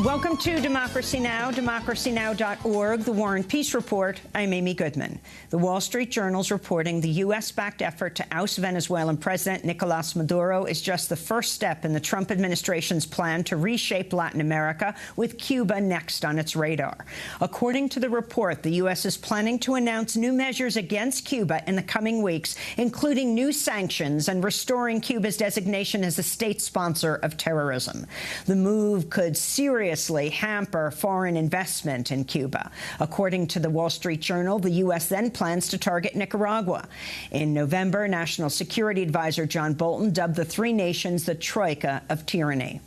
Welcome to Democracy Now!, democracynow.org, The War and Peace Report. I'm Amy Goodman. The Wall Street Journal's reporting the U.S.-backed effort to oust Venezuelan President Nicolás Maduro is just the first step in the Trump administration's plan to reshape Latin America, with Cuba next on its radar. According to the report, the U.S. is planning to announce new measures against Cuba in the coming weeks, including new sanctions and restoring Cuba's designation as a state sponsor of terrorism. The move could seriously hamper foreign investment in Cuba. According to the Wall Street Journal, the U.S. then plans to target Nicaragua. In November, National Security Advisor John Bolton dubbed the three nations the troika of tyranny.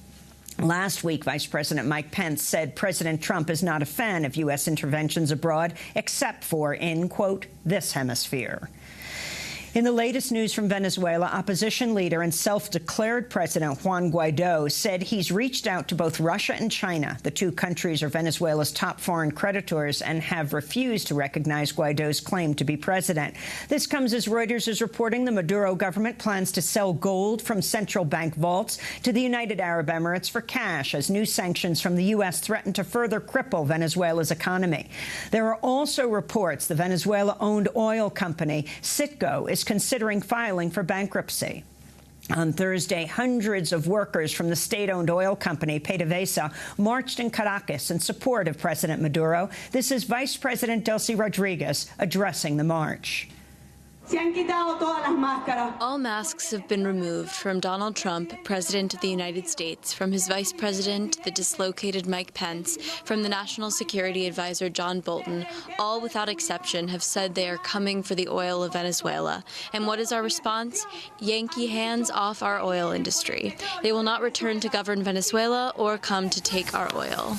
Last week, Vice President Mike Pence said President Trump is not a fan of U.S. interventions abroad, except for in, quote, this hemisphere. In the latest news from Venezuela, opposition leader and self-declared President Juan Guaido said he's reached out to both Russia and China. The two countries are Venezuela's top foreign creditors and have refused to recognize Guaido's claim to be president. This comes as Reuters is reporting the Maduro government plans to sell gold from central bank vaults to the United Arab Emirates for cash as new sanctions from the U.S. threaten to further cripple Venezuela's economy. There are also reports the Venezuela-owned oil company Citgo is considering filing for bankruptcy. On Thursday, hundreds of workers from the state-owned oil company PDVSA marched in Caracas in support of President Maduro. This is Vice President Delcy Rodriguez addressing the march. All masks have been removed from Donald Trump, President of the United States, from his Vice President, the dislocated Mike Pence, from the National Security Advisor John Bolton. All without exception have said they are coming for the oil of Venezuela. And what is our response? Yankee hands off our oil industry. They will not return to govern Venezuela or come to take our oil.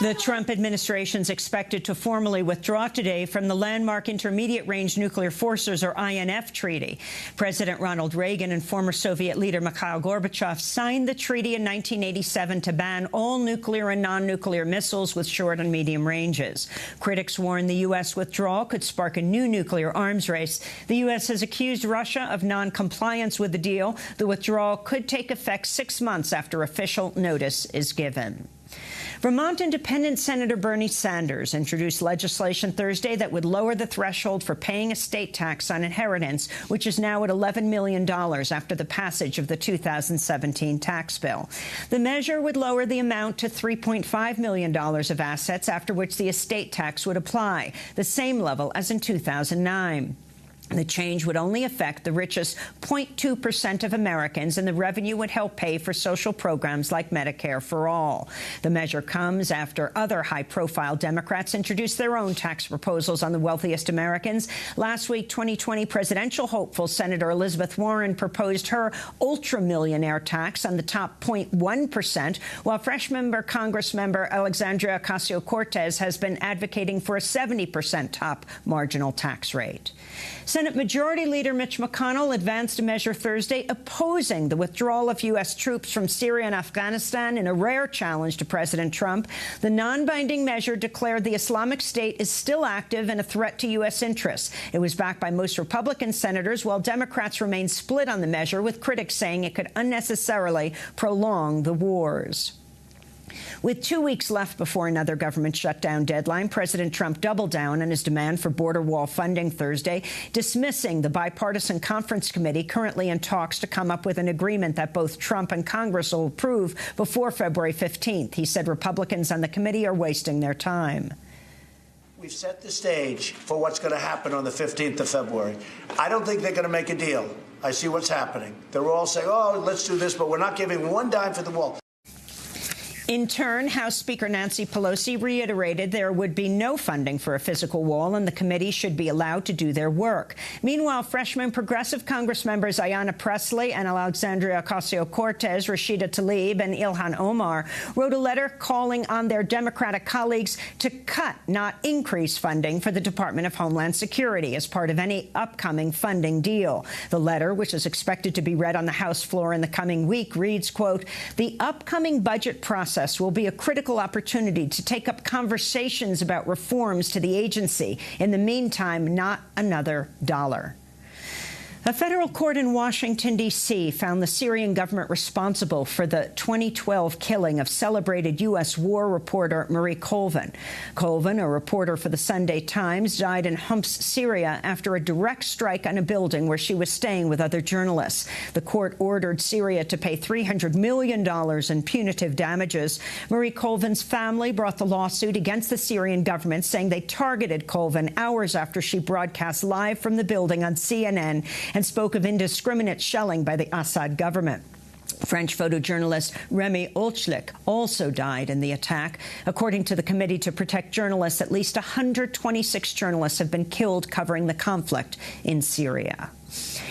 The Trump administration is expected to formally withdraw today from the landmark Intermediate Range Nuclear Forces, or INF, treaty. President Ronald Reagan and former Soviet leader Mikhail Gorbachev signed the treaty in 1987 to ban all nuclear and non-nuclear missiles with short and medium ranges. Critics warn the U.S. withdrawal could spark a new nuclear arms race. The U.S. has accused Russia of non-compliance with the deal. The withdrawal could take effect 6 months after official notice is given. Vermont Independent Senator Bernie Sanders introduced legislation Thursday that would lower the threshold for paying a state tax on inheritance, which is now at $11 million after the passage of the 2017 tax bill. The measure would lower the amount to $3.5 million of assets, after which the estate tax would apply, the same level as in 2009. The change would only affect the richest 0.2% of Americans, and the revenue would help pay for social programs like Medicare for All. The measure comes after other high-profile Democrats introduced their own tax proposals on the wealthiest Americans. Last week, 2020 presidential hopeful Senator Elizabeth Warren proposed her ultra-millionaire tax on the top 0.1%, while fresh-member Congressmember Alexandria Ocasio-Cortez has been advocating for a 70% top marginal tax rate. Senate Majority Leader Mitch McConnell advanced a measure Thursday opposing the withdrawal of U.S. troops from Syria and Afghanistan in a rare challenge to President Trump. The non-binding measure declared the Islamic State is still active and a threat to U.S. interests. It was backed by most Republican senators, while Democrats remain split on the measure, with critics saying it could unnecessarily prolong the wars. With 2 weeks left before another government shutdown deadline, President Trump doubled down on his demand for border wall funding Thursday, dismissing the bipartisan conference committee currently in talks to come up with an agreement that both Trump and Congress will approve before February 15th. He said Republicans on the committee are wasting their time. We've set the stage for what's going to happen on the 15th of February. I don't think they're going to make a deal. I see what's happening. They're all saying, oh, let's do this, but we're not giving one dime for the wall. In turn, House Speaker Nancy Pelosi reiterated there would be no funding for a physical wall, and the committee should be allowed to do their work. Meanwhile, freshman progressive Congress members Ayanna Pressley and Alexandria Ocasio-Cortez, Rashida Tlaib and Ilhan Omar wrote a letter calling on their Democratic colleagues to cut, not increase, funding for the Department of Homeland Security as part of any upcoming funding deal. The letter, which is expected to be read on the House floor in the coming week, reads, quote, "The upcoming budget process will be a critical opportunity to take up conversations about reforms to the agency. In the meantime, not another dollar." A federal court in Washington, D.C. found the Syrian government responsible for the 2012 killing of celebrated U.S. war reporter Marie Colvin. Colvin, a reporter for the Sunday Times, died in Homs, Syria after a direct strike on a building where she was staying with other journalists. The court ordered Syria to pay $300 million in punitive damages. Marie Colvin's family brought the lawsuit against the Syrian government, saying they targeted Colvin hours after she broadcast live from the building on CNN and spoke of indiscriminate shelling by the Assad government. French photojournalist Rémi Olchlik also died in the attack. According to the Committee to Protect Journalists, at least 126 journalists have been killed covering the conflict in Syria.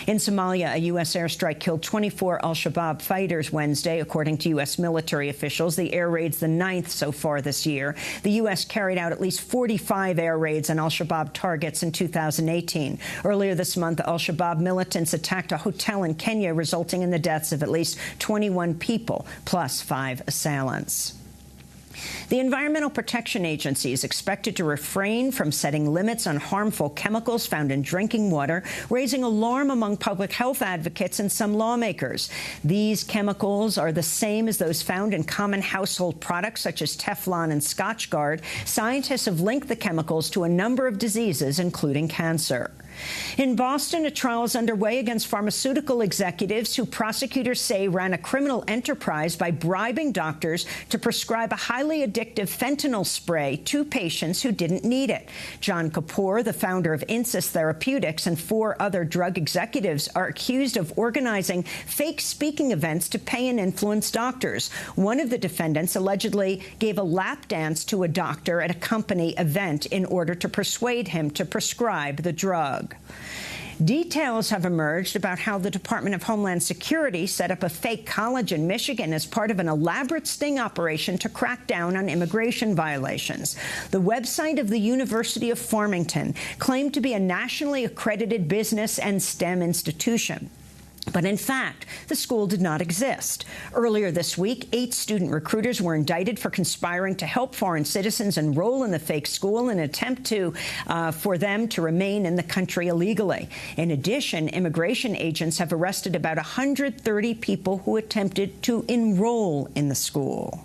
In Somalia, a U.S. airstrike killed 24 al-Shabab fighters Wednesday, according to U.S. military officials. The air raid's the 9th so far this year. The U.S. carried out at least 45 air raids on al-Shabab targets in 2018. Earlier this month, al-Shabab militants attacked a hotel in Kenya, resulting in the deaths of at least 21 people, plus 5 assailants. The Environmental Protection Agency is expected to refrain from setting limits on harmful chemicals found in drinking water, raising alarm among public health advocates and some lawmakers. These chemicals are the same as those found in common household products such as Teflon and Scotchgard. Scientists have linked the chemicals to a number of diseases, including cancer. In Boston, a trial is underway against pharmaceutical executives who prosecutors say ran a criminal enterprise by bribing doctors to prescribe a highly addictive fentanyl spray to patients who didn't need it. John Kapoor, the founder of Insys Therapeutics, and 4 other drug executives are accused of organizing fake speaking events to pay and influence doctors. One of the defendants allegedly gave a lap dance to a doctor at a company event in order to persuade him to prescribe the drug. Details have emerged about how the Department of Homeland Security set up a fake college in Michigan as part of an elaborate sting operation to crack down on immigration violations. The website of the University of Farmington claimed to be a nationally accredited business and STEM institution. But in fact, the school did not exist. Earlier this week, 8 student recruiters were indicted for conspiring to help foreign citizens enroll in the fake school in an attempt for them to remain in the country illegally. In addition, immigration agents have arrested about 130 people who attempted to enroll in the school.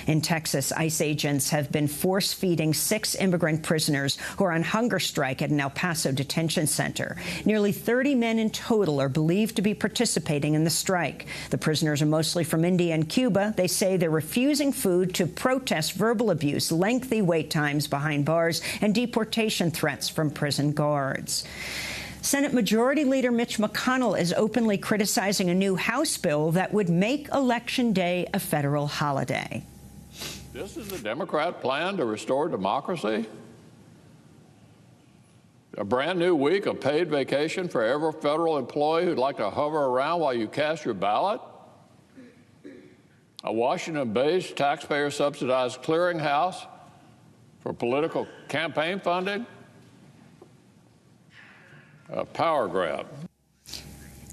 In Texas, ICE agents have been force-feeding 6 immigrant prisoners who are on hunger strike at an El Paso detention center. Nearly 30 men in total are believed to be participating in the strike. The prisoners are mostly from India and Cuba. They say they're refusing food to protest verbal abuse, lengthy wait times behind bars, and deportation threats from prison guards. Senate Majority Leader Mitch McConnell is openly criticizing a new House bill that would make Election Day a federal holiday. This is the Democrat plan to restore democracy? A brand new week of paid vacation for every federal employee who'd like to hover around while you cast your ballot? A Washington-based taxpayer-subsidized clearinghouse for political campaign funding? A power grab.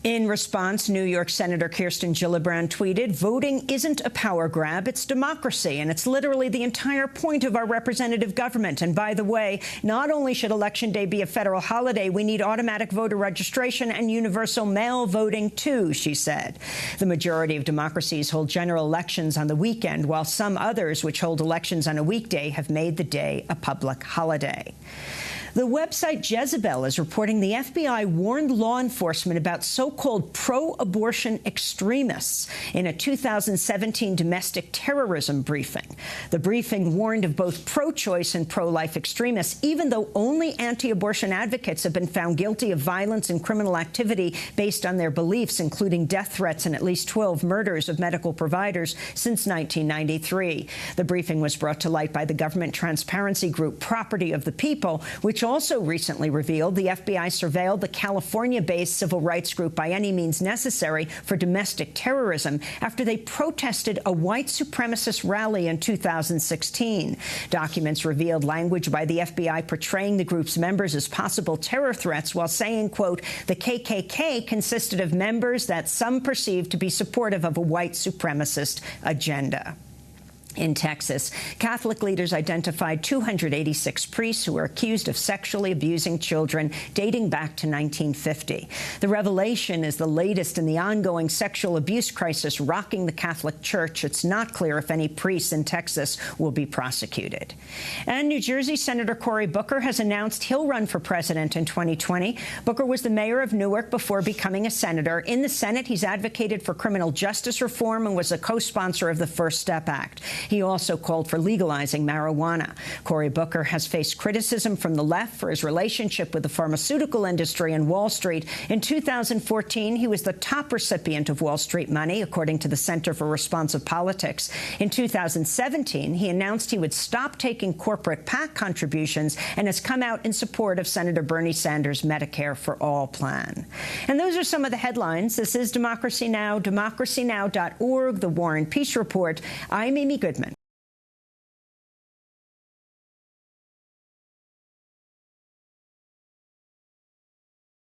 In response, New York Senator Kirsten Gillibrand tweeted, "Voting isn't a power grab, it's democracy, and it's literally the entire point of our representative government. And by the way, not only should Election Day be a federal holiday, we need automatic voter registration and universal mail voting, too," she said. The majority of democracies hold general elections on the weekend, while some others, which hold elections on a weekday, have made the day a public holiday. The website Jezebel is reporting the FBI warned law enforcement about so-called pro-abortion extremists in a 2017 domestic terrorism briefing. The briefing warned of both pro-choice and pro-life extremists, even though only anti-abortion advocates have been found guilty of violence and criminal activity based on their beliefs, including death threats and at least 12 murders of medical providers since 1993. The briefing was brought to light by the government transparency group Property of the People, which also recently revealed the FBI surveilled the California-based civil rights group By Any Means Necessary for domestic terrorism after they protested a white supremacist rally in 2016. Documents revealed language by the FBI portraying the group's members as possible terror threats while saying, quote, the KKK consisted of members that some perceived to be supportive of a white supremacist agenda. In Texas, Catholic leaders identified 286 priests who were accused of sexually abusing children dating back to 1950. The revelation is the latest in the ongoing sexual abuse crisis rocking the Catholic Church. It's not clear if any priests in Texas will be prosecuted. And New Jersey Senator Cory Booker has announced he'll run for president in 2020. Booker was the mayor of Newark before becoming a senator. In the Senate, he's advocated for criminal justice reform and was a co-sponsor of the First Step Act. He also called for legalizing marijuana. Cory Booker has faced criticism from the left for his relationship with the pharmaceutical industry and Wall Street. In 2014, he was the top recipient of Wall Street money, according to the Center for Responsive Politics. In 2017, he announced he would stop taking corporate PAC contributions and has come out in support of Senator Bernie Sanders' Medicare for All plan. And those are some of the headlines. This is Democracy Now!, democracynow.org, The War and Peace Report. I'm Amy Goodman.